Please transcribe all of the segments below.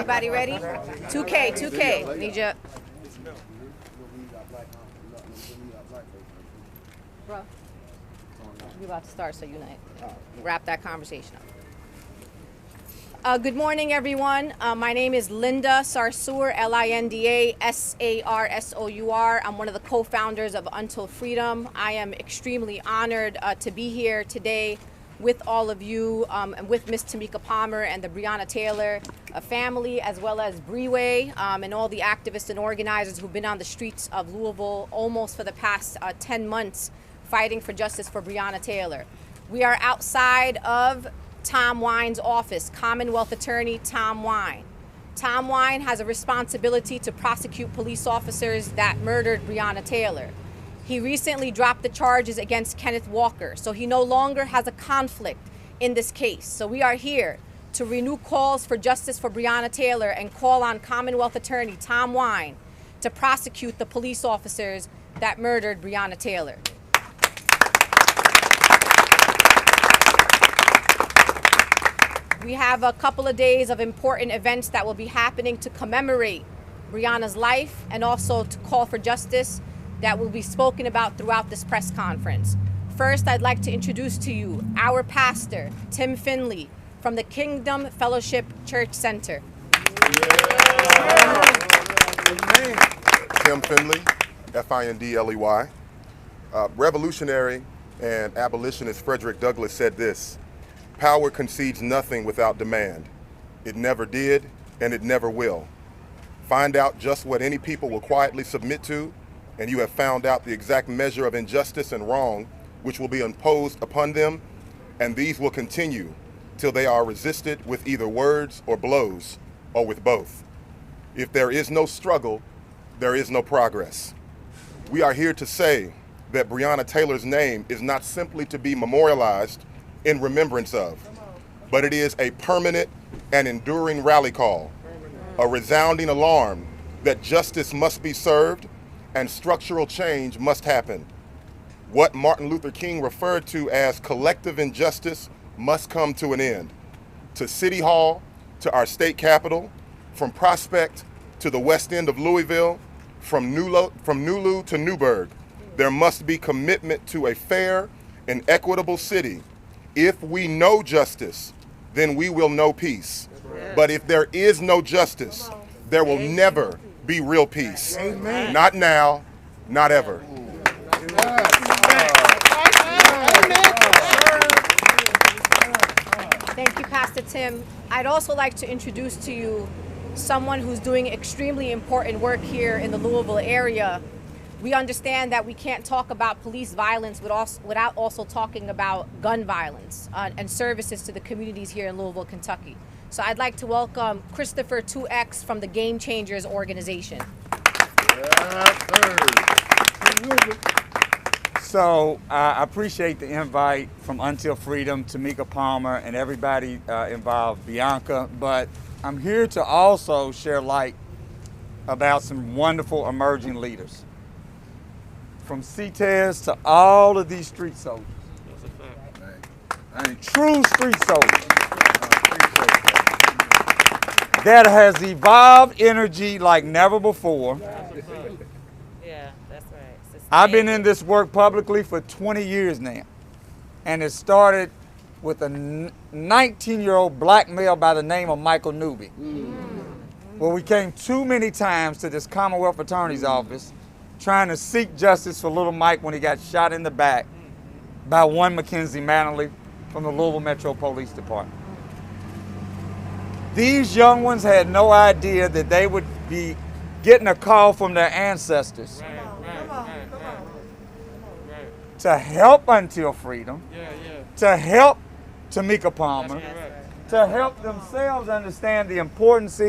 Everybody ready? 2K, 2K. Need you. Bro, we're about to start, so unite. Wrap that conversation up. Good morning, everyone. My name is Linda Sarsour, Linda Sarsour. I'm one of the co-founders of Until Freedom. I am extremely honored to be here today with all of you and with Miss Tamika Palmer and the Breonna Taylor family, as well as Breeway and all the activists and organizers who've been on the streets of Louisville almost for the past 10 months fighting for justice for Breonna Taylor. We are outside of Tom Wine's office, Commonwealth Attorney Tom Wine. Tom Wine has a responsibility to prosecute police officers that murdered Breonna Taylor. He recently dropped the charges against Kenneth Walker, so he no longer has a conflict in this case. So we are here to renew calls for justice for Breonna Taylor and call on Commonwealth Attorney Tom Wine to prosecute the police officers that murdered Breonna Taylor. We have a couple of days of important events that will be happening to commemorate Breonna's life and also to call for justice that will be spoken about throughout this press conference. First, I'd like to introduce to you our pastor, Tim Finley, from the Kingdom Fellowship Church Center. Tim Finley, F-I-N-D-L-E-Y. Revolutionary and abolitionist Frederick Douglass said this: "Power concedes nothing without demand. It never did, and it never will. Find out just what any people will quietly submit to, and you have found out the exact measure of injustice and wrong which will be imposed upon them, and these will continue till they are resisted with either words or blows, or with both. If there is no struggle, there is no progress." We are here to say that Breonna Taylor's name is not simply to be memorialized in remembrance of, but it is a permanent and enduring rally call, a resounding alarm that justice must be served and structural change must happen. What Martin Luther King referred to as collective injustice must come to an end. To City Hall, to our state capitol, from Prospect to the west end of Louisville, from Nulu to Newburgh, there must be commitment to a fair and equitable city. If we know justice, then we will know peace. But if there is no justice, there will never be real peace. Amen. Not now, not ever. Thank you, Pastor Tim. I'd also like to introduce to you someone who's doing extremely important work here in the Louisville area. We understand that we can't talk about police violence without also talking about gun violence and services to the communities here in Louisville, Kentucky. So I'd like to welcome Christopher 2X from the Game Changers organization. So I appreciate the invite from Until Freedom, Tamika Palmer, and everybody involved, Bianca. But I'm here to also share light about some wonderful emerging leaders. From CTES to all of these street soldiers. True street soldiers. That has evolved energy like never before. Yeah, that's right. I've been in this work publicly for 20 years now. And it started with a 19-year-old black male by the name of Michael Newby. Well, we came too many times to this Commonwealth Attorney's office trying to seek justice for little Mike when he got shot in the back by one Mackenzie Manley from the Louisville Metro Police Department. These young ones had no idea that they would be getting a call from their ancestors to help Until Freedom, to help Tamika Palmer, to help themselves understand the importance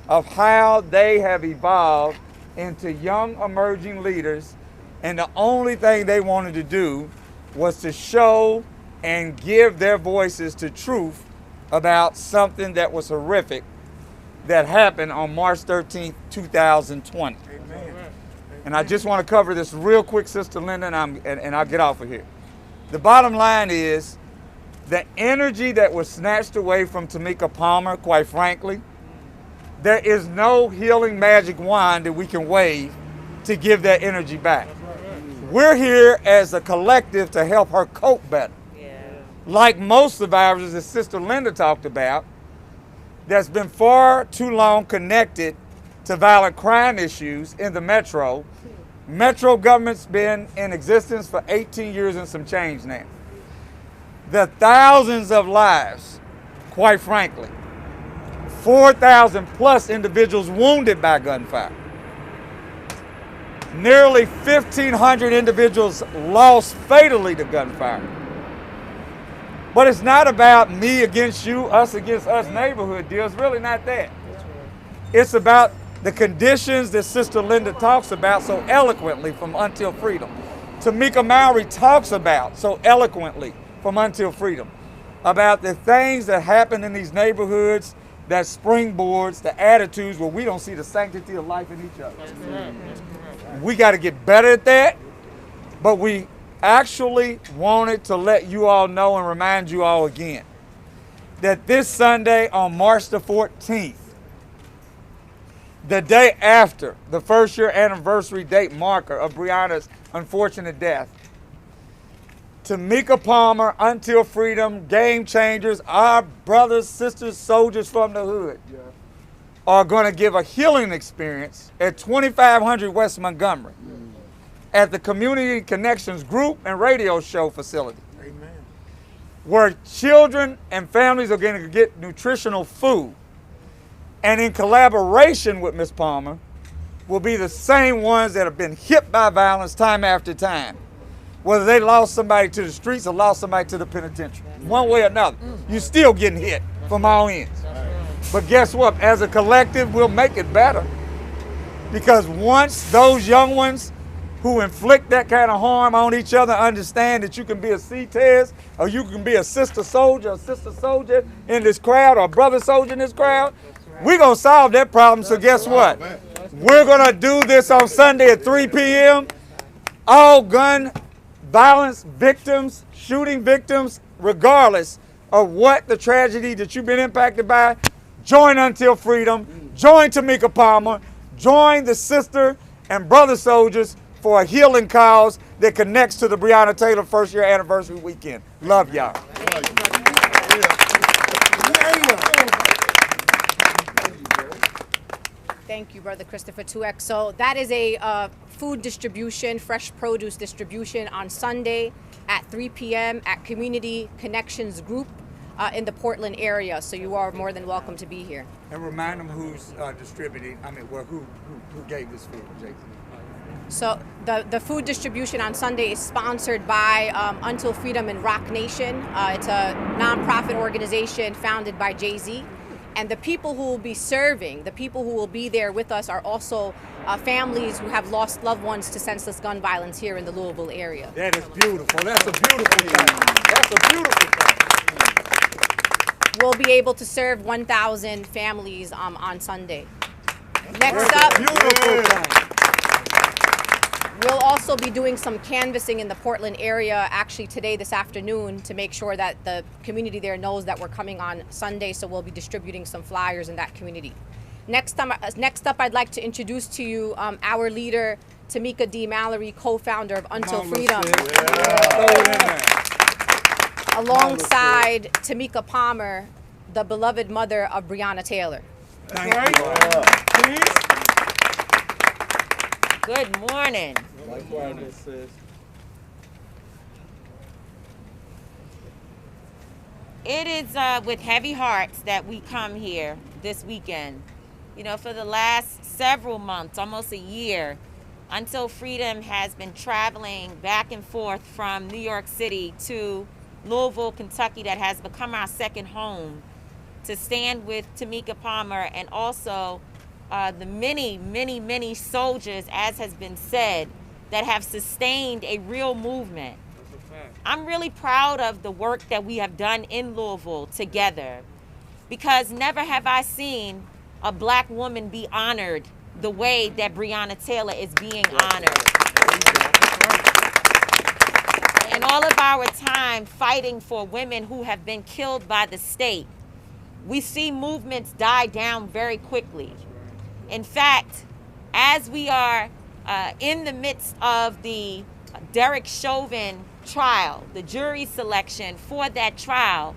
of how they have evolved into young emerging leaders, and the only thing they wanted to do was to show and give their voices to truth about something that was horrific that happened on March 13th, 2020. Amen. And I just want to cover this real quick, Sister Linda, and I'll get off of here. The bottom line is the energy that was snatched away from Tamika Palmer, quite frankly, there is no healing magic wand that we can wave to give that energy back. We're here as a collective to help her cope better. Yeah. Like most survivors, as Sister Linda talked about, that's been far too long connected to violent crime issues in the metro. Metro government's been in existence for 18 years and some change now. The thousands of lives, quite frankly, 4,000 plus individuals wounded by gunfire. Nearly 1,500 individuals lost fatally to gunfire. But it's not about me against you, us against us neighborhood deal. It's really not that. It's about the conditions that Sister Linda talks about so eloquently from Until Freedom. Tamika Mallory talks about so eloquently from Until Freedom. About the things that happen in these neighborhoods, that springboards, the attitudes where we don't see the sanctity of life in each other. We got to get better at that, but we actually wanted to let you all know and remind you all again that this Sunday on March the 14th, the day after the first year anniversary date marker of Breonna's unfortunate death, Tamika Palmer, Until Freedom, Game Changers, our brothers, sisters, soldiers from the hood, are going to give a healing experience at 2500 West Montgomery at the Community Connections Group and Radio Show facility. Amen. Where children and families are going to get nutritional food. And in collaboration with Ms. Palmer will be the same ones that have been hit by violence time after time. Whether they lost somebody to the streets or lost somebody to the penitentiary. One way or another, you're still getting hit from all ends. But guess what? As a collective, we'll make it better. Because once those young ones who inflict that kind of harm on each other understand that you can be a CTES or you can be a sister soldier in this crowd or a brother soldier in this crowd, we're going to solve that problem. So guess what? We're going to do this on Sunday at 3 p.m. All gun violence victims, shooting victims, regardless of what the tragedy that you've been impacted by, join Until Freedom, join Tamika Palmer, join the sister and brother soldiers for a healing cause that connects to the Breonna Taylor first year anniversary weekend. Love y'all. Thank you, Brother Christopher 2X. So that is a food distribution, fresh produce distribution on Sunday at 3 p.m. at Community Connections Group in the Portland area. So you are more than welcome to be here. And remind them who's distributing, who gave this food, Jason. So the food distribution on Sunday is sponsored by Until Freedom and Rock Nation. It's a nonprofit organization founded by Jay-Z. And the people who will be serving, the people who will be there with us are also families who have lost loved ones to senseless gun violence here in the Louisville area. That is beautiful. That's a beautiful thing. That's a beautiful thing. We'll be able to serve 1,000 families on Sunday. Next up, Beautiful thing. we'll also be doing some canvassing in the Portland area actually today, this afternoon, to make sure that the community there knows that we're coming on Sunday, so we'll be distributing some flyers in that community. Next up, I'd like to introduce to you our leader, Tamika D. Mallory, co-founder of Until Freedom. Alongside Tamika Palmer, the beloved mother of Breonna Taylor. Thank you. Please. Good morning. Likewise, sis. It is with heavy hearts that we come here this weekend. You know, for the last several months, almost a year, Until Freedom has been traveling back and forth from New York City to Louisville, Kentucky, that has become our second home, to stand with Tamika Palmer and also the many soldiers, as has been said, that have sustained a real movement. I'm really proud of the work that we have done in Louisville together, because never have I seen a black woman be honored the way that Breonna Taylor is being honored. And all of our time fighting for women who have been killed by the state, we see movements die down very quickly. In fact, as we are in the midst of the Derek Chauvin trial, the jury selection for that trial,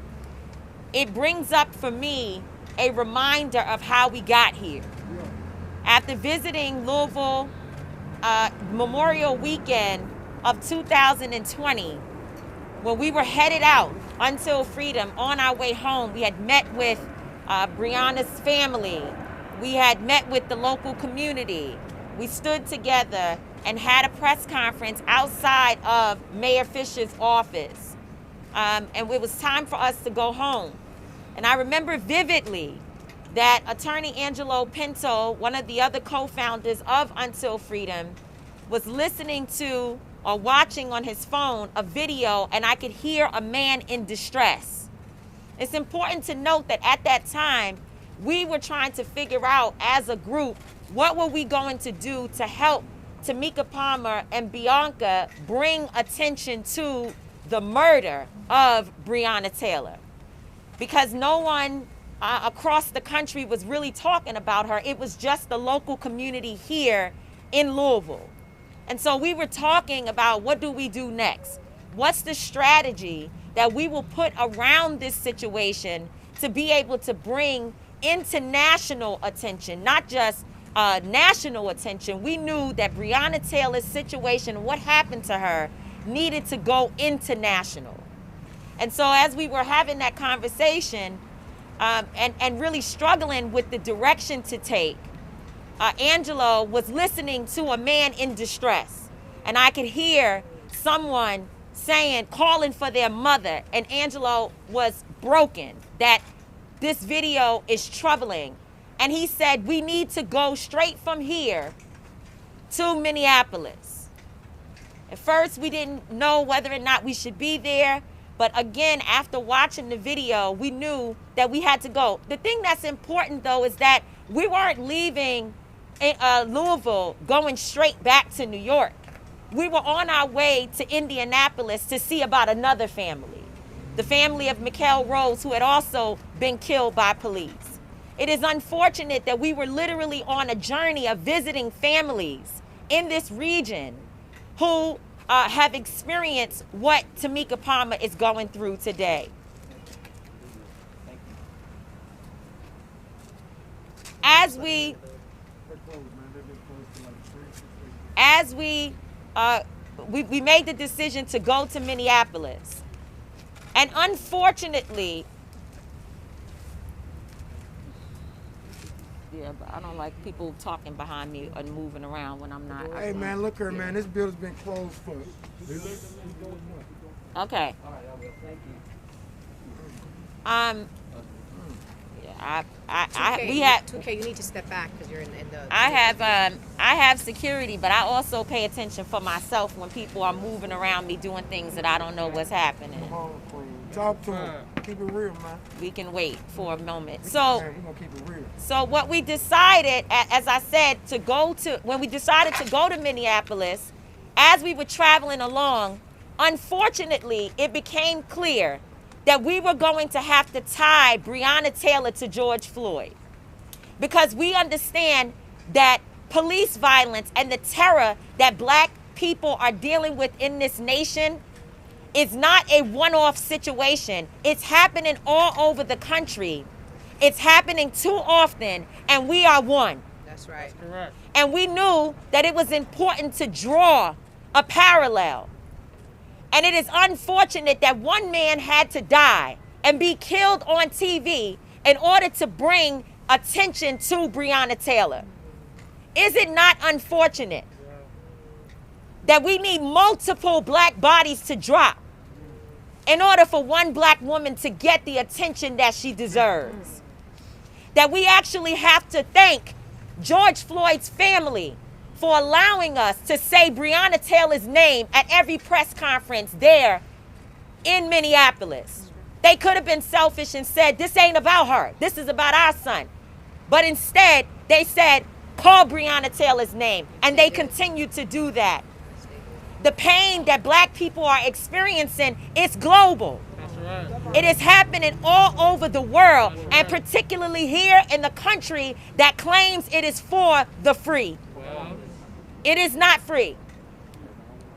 it brings up for me a reminder of how we got here. After visiting Louisville Memorial Weekend of 2020, when we were headed out until freedom on our way home, we had met with Breonna's family. We had met with the local community. We stood together and had a press conference outside of Mayor Fisher's office. And it was time for us to go home. And I remember vividly that Attorney Angelo Pinto, one of the other co-founders of Until Freedom, was listening to or watching on his phone a video, and I could hear a man in distress. It's important to note that at that time, we were trying to figure out as a group, what were we going to do to help Tamika Palmer and Bianca bring attention to the murder of Breonna Taylor? Because no one across the country was really talking about her. It was just the local community here in Louisville. And so we were talking about, what do we do next? What's the strategy that we will put around this situation to be able to bring international attention, not just national attention? We knew that Breonna Taylor's situation, what happened to her, needed to go international. And so as we were having that conversation and really struggling with the direction to take, Angelo was listening to a man in distress. And I could hear someone saying, calling for their mother. And Angelo was broken that this video is troubling. And he said, we need to go straight from here to Minneapolis. At first, we didn't know whether or not we should be there. But again, after watching the video, we knew that we had to go. The thing that's important, though, is that we weren't leaving Louisville going straight back to New York. We were on our way to Indianapolis to see about another family, the family of Mikhail Rose, who had also been killed by police. It is unfortunate that we were literally on a journey of visiting families in this region who have experienced what Tamika Palmer is going through today. As we made the decision to go to Minneapolis, and unfortunately, yeah, but I don't like people talking behind me and moving around when I'm not. Hey man, look here, man. This building's been closed for. Okay. We have 2K, you need to step back because you're in the. I have security, but I also pay attention for myself when people are moving around me doing things that I don't know what's happening. Talk to him. Keep it real, man. We can wait for a moment. So we're gonna keep it real. So what we decided, as I said, when we decided to go to Minneapolis, as we were traveling along, unfortunately, it became clear that we were going to have to tie Breonna Taylor to George Floyd, because we understand that police violence and the terror that Black people are dealing with in this nation is not a one-off situation. It's happening all over the country. It's happening too often, and we are one. That's right. That's correct. And we knew that it was important to draw a parallel. And it is unfortunate that one man had to die and be killed on TV in order to bring attention to Breonna Taylor. Is it not unfortunate that we need multiple Black bodies to drop in order for one Black woman to get the attention that she deserves? That we actually have to thank George Floyd's family for allowing us to say Breonna Taylor's name at every press conference there in Minneapolis. They could have been selfish and said, this ain't about her. This is about our son. But instead, they said, call Breonna Taylor's name. And they continue to do that. The pain that Black people are experiencing is global. That's It is happening all over the world, and particularly here in the country that claims it is for the free. It is not free.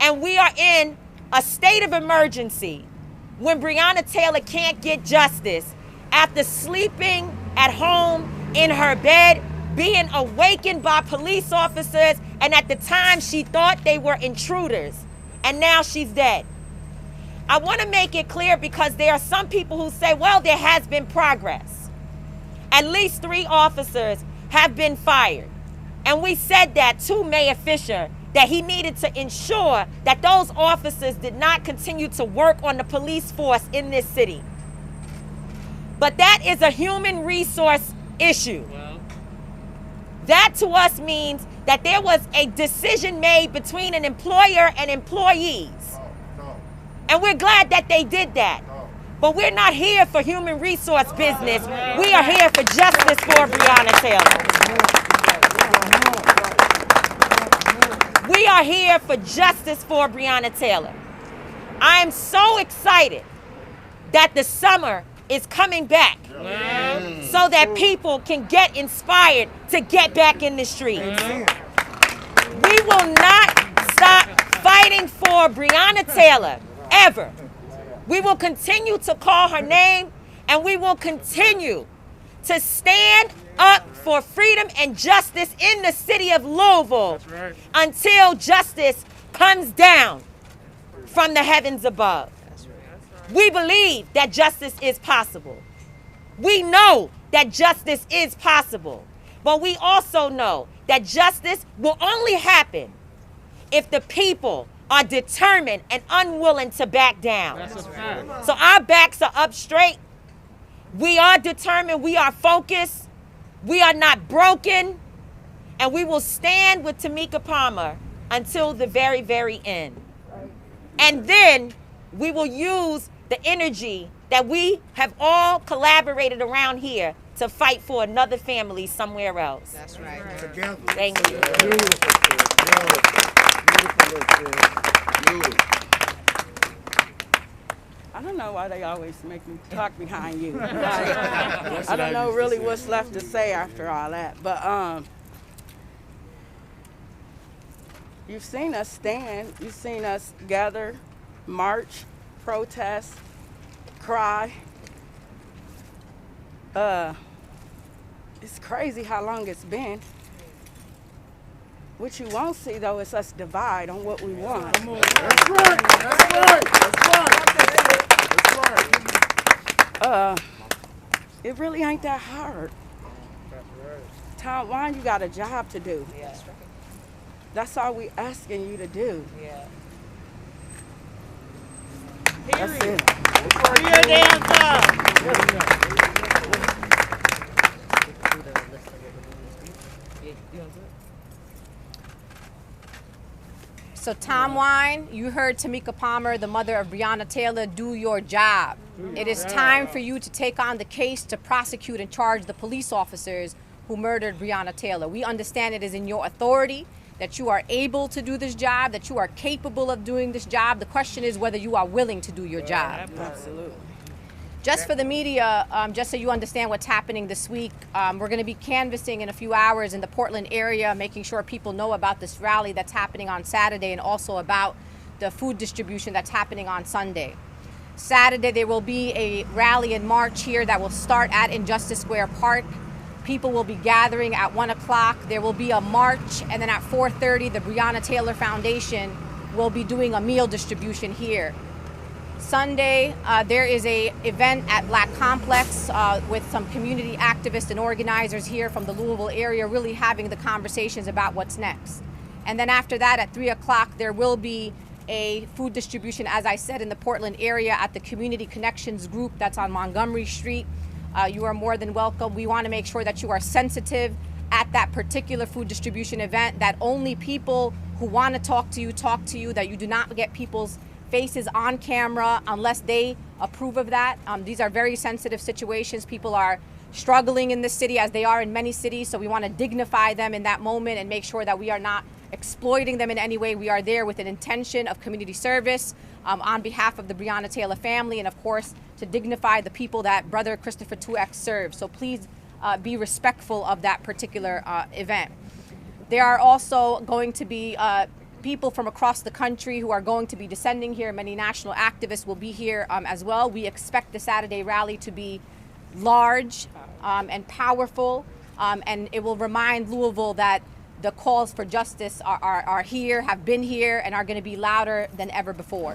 And we are in a state of emergency when Breonna Taylor can't get justice after sleeping at home in her bed, being awakened by police officers, and at the time she thought they were intruders, and now she's dead. I want to make it clear because there are some people who say, well, there has been progress. At least 3 officers have been fired. And we said that to Mayor Fisher, that he needed to ensure that those officers did not continue to work on the police force in this city. But that is a human resource issue. That to us means that there was a decision made between an employer and employees. And we're glad that they did that. But we're not here for human resource business. We are here for justice for Breonna Taylor. We are here for justice for Breonna Taylor. I am so excited that the summer is coming back so that people can get inspired to get back in the streets. We will not stop fighting for Breonna Taylor, ever. We will continue to call her name, and we will continue to stand up for freedom and justice in the city of Louisville until justice comes down from the heavens above. We believe that justice is possible. We know that justice is possible, but we also know that justice will only happen if the people are determined and unwilling to back down. So our backs are up straight. We are determined. We are focused. We are not broken. And we will stand with Tamika Palmer until the very, very end. And then we will use the energy that we have all collaborated around here to fight for another family somewhere else. That's right. Thank you. I don't know why they always make me talk behind you. I don't know really what's left to say after all that. But you've seen us stand. You've seen us gather, march, protest, cry. It's crazy how long it's been. What you won't see, though, is us divide on what we want. That's right. That's right. That's right. That's right. It really ain't that hard. Tom, Wine, you got a job to do. That's all we asking you to do. That's it. So Tom Wine, you heard Tamika Palmer, the mother of Breonna Taylor, do your job. It is time for you to take on the case to prosecute and charge the police officers who murdered Breonna Taylor. We understand it is in your authority, that you are able to do this job, that you are capable of doing this job. The question is whether you are willing to do your job. Absolutely. Just for the media, just so you understand what's happening this week, we're going to be canvassing in a few hours in the Portland area, making sure people know about this rally that's happening on Saturday and also about the food distribution that's happening on Sunday. Saturday, there will be a rally in March here that will start at Injustice Square Park. People will be gathering at 1 o'clock. There will be a march, and then at 4:30, the Breonna Taylor Foundation will be doing a meal distribution here. Sunday, there is a event at Black Complex with some community activists and organizers here from the Louisville area, really having the conversations about what's next. And then after that, at 3 o'clock, there will be a food distribution, as I said, in the Portland area at the Community Connections group that's on Montgomery Street. You are more than welcome. We want to make sure that you are sensitive at that particular food distribution event, that only people who want to talk to you, that you do not get people's faces on camera unless they approve of that. These are very sensitive situations. People are struggling in this city, as they are in many cities. So we want to dignify them in that moment and make sure that we are not exploiting them in any way. We are there with an intention of community service on behalf of the Breonna Taylor family, and of course to dignify the people that Brother Christopher 2X serves. So please be respectful of that particular event. There are also going to be people from across the country who are going to be descending here. Many national activists will be here as well. We expect the Saturday rally to be large and powerful, and it will remind Louisville that the calls for justice are here, have been here, and are going to be louder than ever before.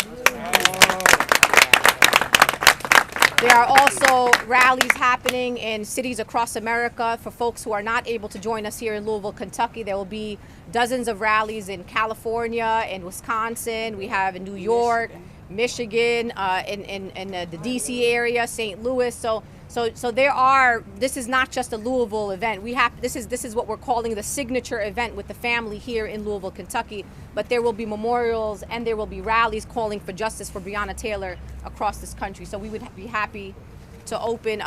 There are also rallies happening in cities across America. For folks who are not able to join us here in Louisville, Kentucky, there will be dozens of rallies in California, in Wisconsin. We have in New York, Michigan, in the DC area, St. Louis. So there are. This is not just a Louisville event. This is what we're calling the signature event with the family here in Louisville, Kentucky. But there will be memorials and there will be rallies calling for justice for Breonna Taylor across this country. So we would be happy to open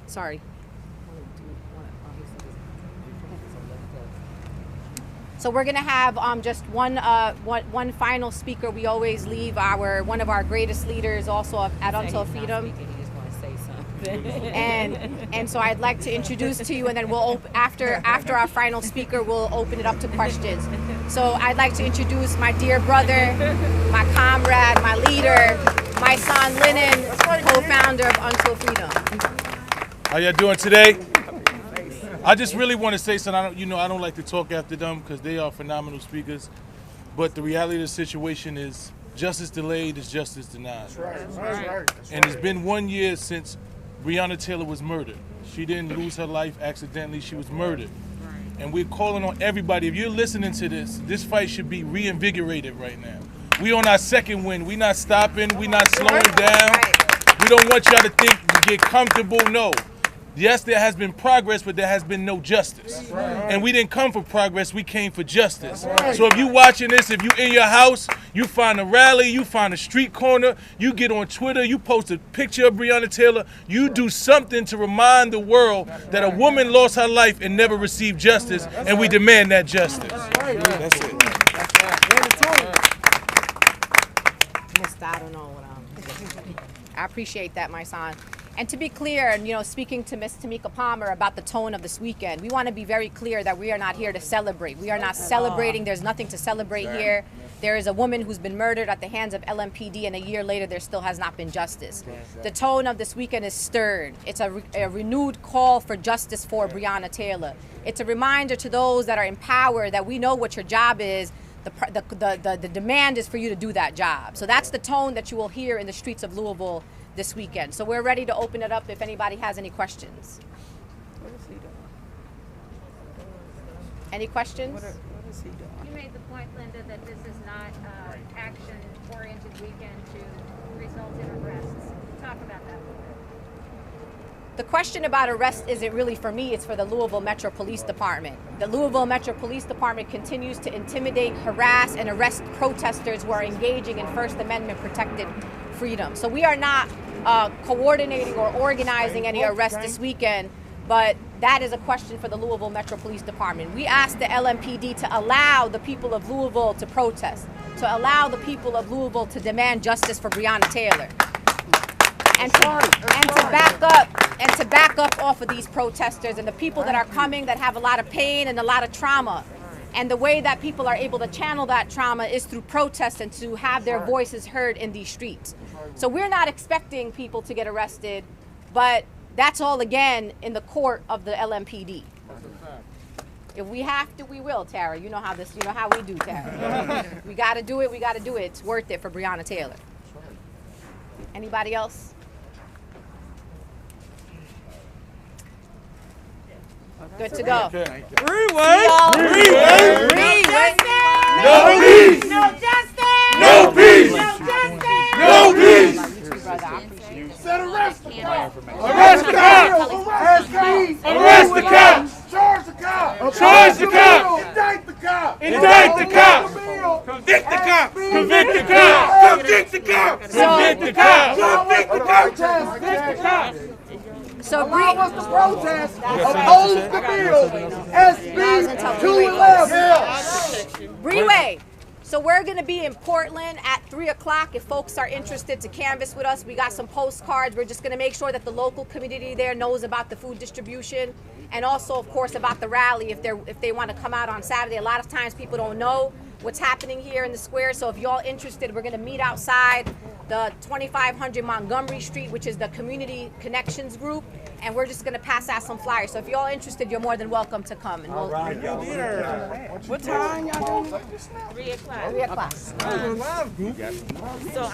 sorry. So we're going to have just one final speaker. We always leave one of our greatest leaders also at Until Freedom. And so I'd like to introduce to you, and then we'll after our final speaker, we'll open it up to questions. So I'd like to introduce my dear brother, my comrade, my leader, my son Lennon, co-founder of Until Freedom. How y'all doing today? I just really want to say something. I don't like to talk after them because they are phenomenal speakers. But the reality of the situation is justice delayed is justice denied. That's right. And it's been 1 year since Breonna Taylor was murdered. She didn't lose her life accidentally. She was murdered. And we're calling on everybody. If you're listening to this fight should be reinvigorated right now. We on our second win. We not stopping. We not slowing down. We don't want y'all to think we get comfortable. No. Yes, there has been progress, but there has been no justice. And we didn't come for progress, we came for justice. So if you watching this, if you in your house, you find a rally, you find a street corner, you get on Twitter, you post a picture of Breonna Taylor, you do something to remind the world that a woman lost her life and never received justice, and we demand that justice. That's it. I don't know what I appreciate that, my son. And to be clear, and speaking to Ms. Tamika Palmer about the tone of this weekend, we want to be very clear that we are not here to celebrate. We are not celebrating. There's nothing to celebrate here. There is a woman who's been murdered at the hands of LMPD, and a year later there still has not been justice. The tone of this weekend is stern. It's a renewed call for justice for Breonna Taylor. It's a reminder to those that are in power that we know what your job is. The demand is for you to do that job. So that's the tone that you will hear in the streets of Louisville this weekend. So we're ready to open it up if anybody has any questions. Any questions? What is he doing? You made the point, Linda, that this is not action-oriented weekend to result in arrests. Talk about that a little bit. The question about arrest isn't really for me, it's for the Louisville Metro Police Department. The Louisville Metro Police Department continues to intimidate, harass, and arrest protesters who are engaging in First Amendment protected freedom. So we are not coordinating or organizing any arrests this weekend, but that is a question for the Louisville Metro Police Department. We asked the LMPD to allow the people of Louisville to protest, to allow the people of Louisville to demand justice for Breonna Taylor. And to back up off of these protesters and the people that are coming that have a lot of pain and a lot of trauma. And the way that people are able to channel that trauma is through protest and to have their voices heard in these streets. So we're not expecting people to get arrested, but that's all again in the court of the LMPD. If we have to, we will, Tara. You know how we do, Tara. We gotta do it, It's worth it for Breonna Taylor. Anybody else? Good to go. Freeway! No peace! No justice! No peace! No justice! No peace! Arrest the cops! Arrest the cops! Arrest the cops! Charge the cops! Charge the cops! Indict the cops! Indict the cops! Convict the cops! Convict the cops! Convict the cops! Convict the cops! Convict the cops! Convict the cops! So Allow us to protest, oppose the bill, SB 211. Breeway. So we're going to be in Portland at 3 o'clock. If folks are interested to canvass with us, we got some postcards. We're just going to make sure that the local community there knows about the food distribution, and also, of course, about the rally if they want to come out on Saturday. A lot of times people don't know what's happening here in the square. So if y'all interested, we're going to meet outside the 2500 Montgomery Street, which is the Community Connections Group, and we're just going to pass out some flyers. So if y'all interested, you're more than welcome to come. And What time y'all doing? 3 o'clock. 3 o'clock. So I